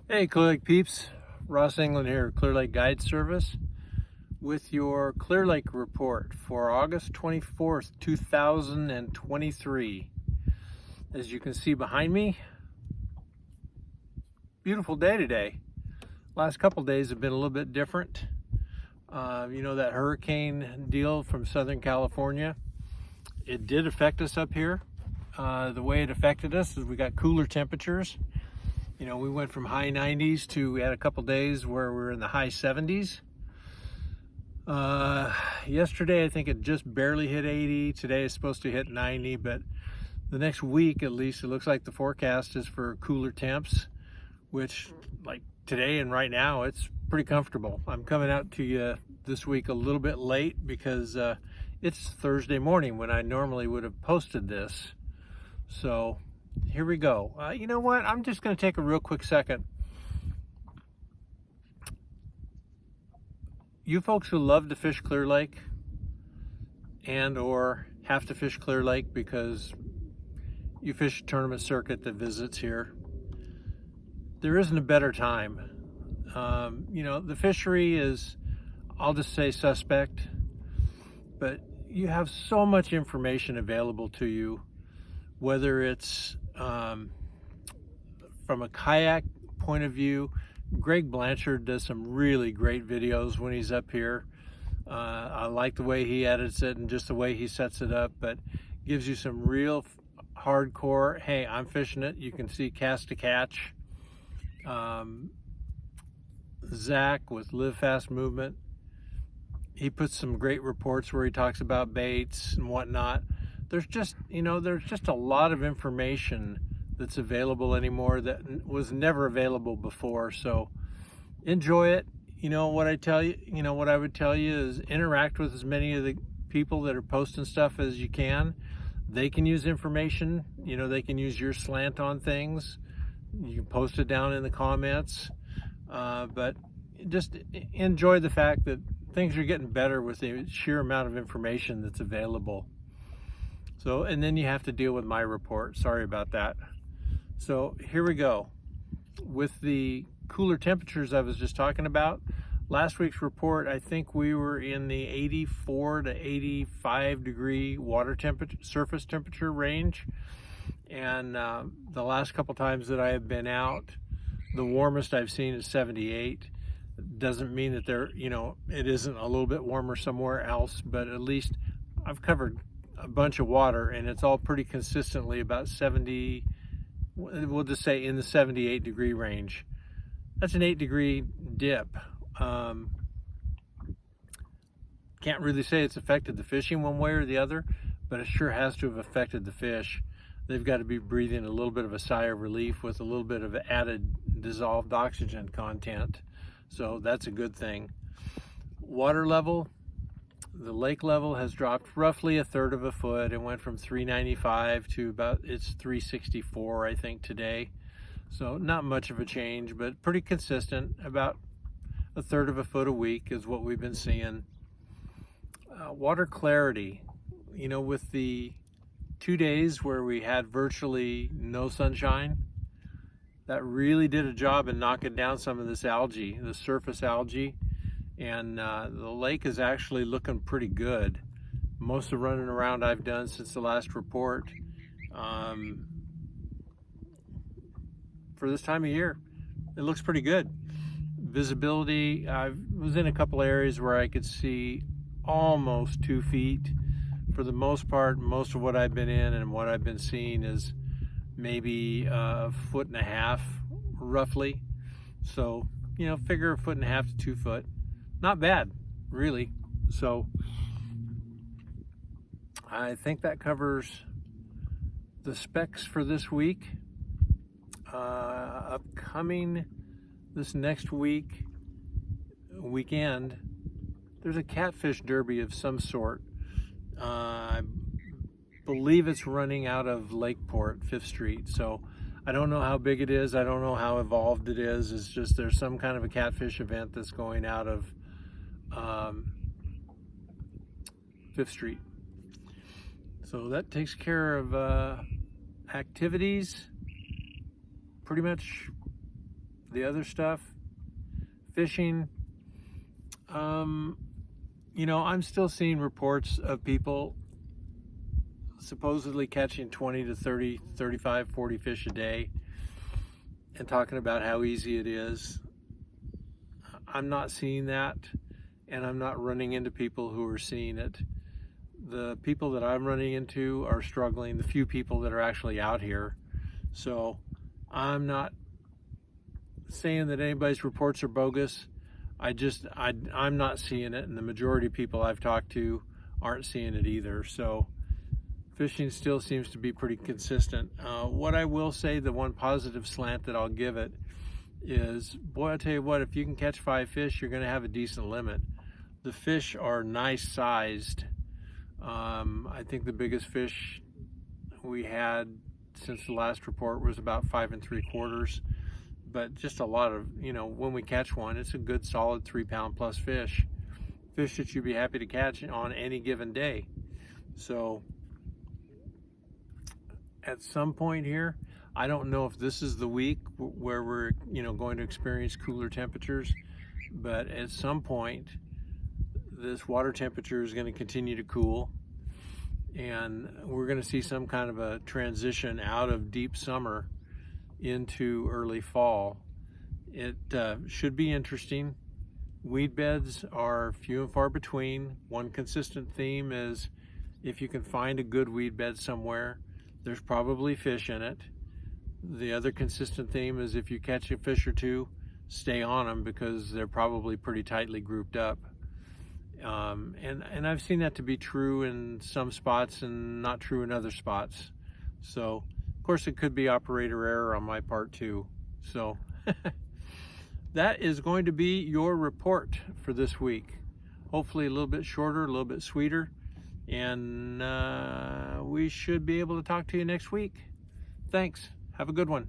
Hey Clear Lake peeps, Ross England here, Clear Lake Guide Service with your Clear Lake report for August 24th, 2023. As you can see behind me, beautiful day today. Last couple days have been a little bit different. You know that hurricane deal from Southern California, it did affect us up here. The way it affected us is we got cooler temperatures. You know, we went from high 90s to we had a couple days where we were in the high 70s. Yesterday, I think it just barely hit 80. Today is supposed to hit 90, but the next week, at least, it looks like the forecast is for cooler temps, which, like today and right now, it's pretty comfortable. I'm coming out to you this week a little bit late because it's Thursday morning when I normally would have posted this. So here we go. You know what? I'm just going to take a real quick second. You folks who love to fish Clear Lake and or have to fish Clear Lake because you fish a tournament circuit that visits here, there isn't a better time. You know, the fishery is, I'll just say suspect, but you have so much information available to you, whether it's from a kayak point of view. Greg Blanchard does some really great videos when he's up here. I like the way he edits it and just the way he sets it up, but gives you some real hardcore, hey, I'm fishing it. You can see Cast to Catch. Zach with Live Fast Movement, he puts some great reports where he talks about baits and whatnot. There's just, you know, there's just a lot of information that's available anymore that was never available before. So enjoy it. You know what I tell you, you know what I would tell you is interact with as many of the people that are posting stuff as you can. They can use information, you know, they can use your slant on things. You can post it down in the comments, but just enjoy the fact that things are getting better with the sheer amount of information that's available. So, and then you have to deal with my report. Sorry about that. So here we go. With the cooler temperatures I was just talking about, last week's report, I think we were in the 84 to 85 degree water temperature, surface temperature range. And the last couple times that I have been out, the warmest I've seen is 78. Doesn't mean that there, you know, it isn't a little bit warmer somewhere else, but at least I've covered a bunch of water and it's all pretty consistently about 70, we'll just say in the 78 degree range. That's an 8-degree dip. Can't really say it's affected the fishing one way or the other, but it sure has to have affected the fish. They've got to be breathing a little bit of a sigh of relief with a little bit of added dissolved oxygen content. So that's a good thing. Water level, the lake level has dropped roughly 1/3 of a foot. It went from 395 to about, it's 364, I think, today. So not much of a change, but pretty consistent. About 1/3 of a foot a week is what we've been seeing. Water clarity, you know, with the 2 days where we had virtually no sunshine, that really did a job in knocking down some of this algae, the surface algae. And the lake is actually looking pretty good. Most of the running around I've done since the last report, for this time of year, it looks pretty good. Visibility, I was in a couple areas where I could see almost 2 feet. For the most part, most of what I've been in and what I've been seeing is maybe 1.5 foot roughly. So, you know, figure 1.5 to 2 foot. Not bad, really. So I think that covers the specs for this week. Upcoming this next weekend, there's a catfish derby of some sort. I believe it's running out of Lakeport, 5th Street. So I don't know how big it is. I don't know how evolved it is. It's just there's some kind of a catfish event that's going out of 5th Street. So that takes care of activities. Pretty much the other stuff, fishing, I'm still seeing reports of people supposedly catching 20 to 30, 35, 40 fish a day and talking about how easy it is. I'm not seeing that, and I'm not running into people who are seeing it. The people that I'm running into are struggling, the few people that are actually out here. So I'm not saying that anybody's reports are bogus. I'm not seeing it, and the majority of people I've talked to aren't seeing it either. So fishing still seems to be pretty consistent. What I will say, the one positive slant that I'll give it is, boy, I'll tell you what, if you can catch 5 fish, you're going to have a decent limit. The fish are nice sized. I think the biggest fish we had since the last report was about 5 3/4. But just a lot of, when we catch one, it's a good solid 3-pound plus fish that you'd be happy to catch on any given day. So at some point here, I don't know if this is the week where we're, going to experience cooler temperatures, but at some point, this water temperature is going to continue to cool, and we're going to see some kind of a transition out of deep summer into early fall. It should be interesting. Weed beds are few and far between. One consistent theme is if you can find a good weed bed somewhere, there's probably fish in it. The other consistent theme is if you catch a fish or two, stay on them because they're probably pretty tightly grouped up. And I've seen that to be true in some spots and not true in other spots. So of course it could be operator error on my part too. So that is going to be your report for this week. Hopefully a little bit shorter, a little bit sweeter, and we should be able to talk to you next week. Thanks. Have a good one.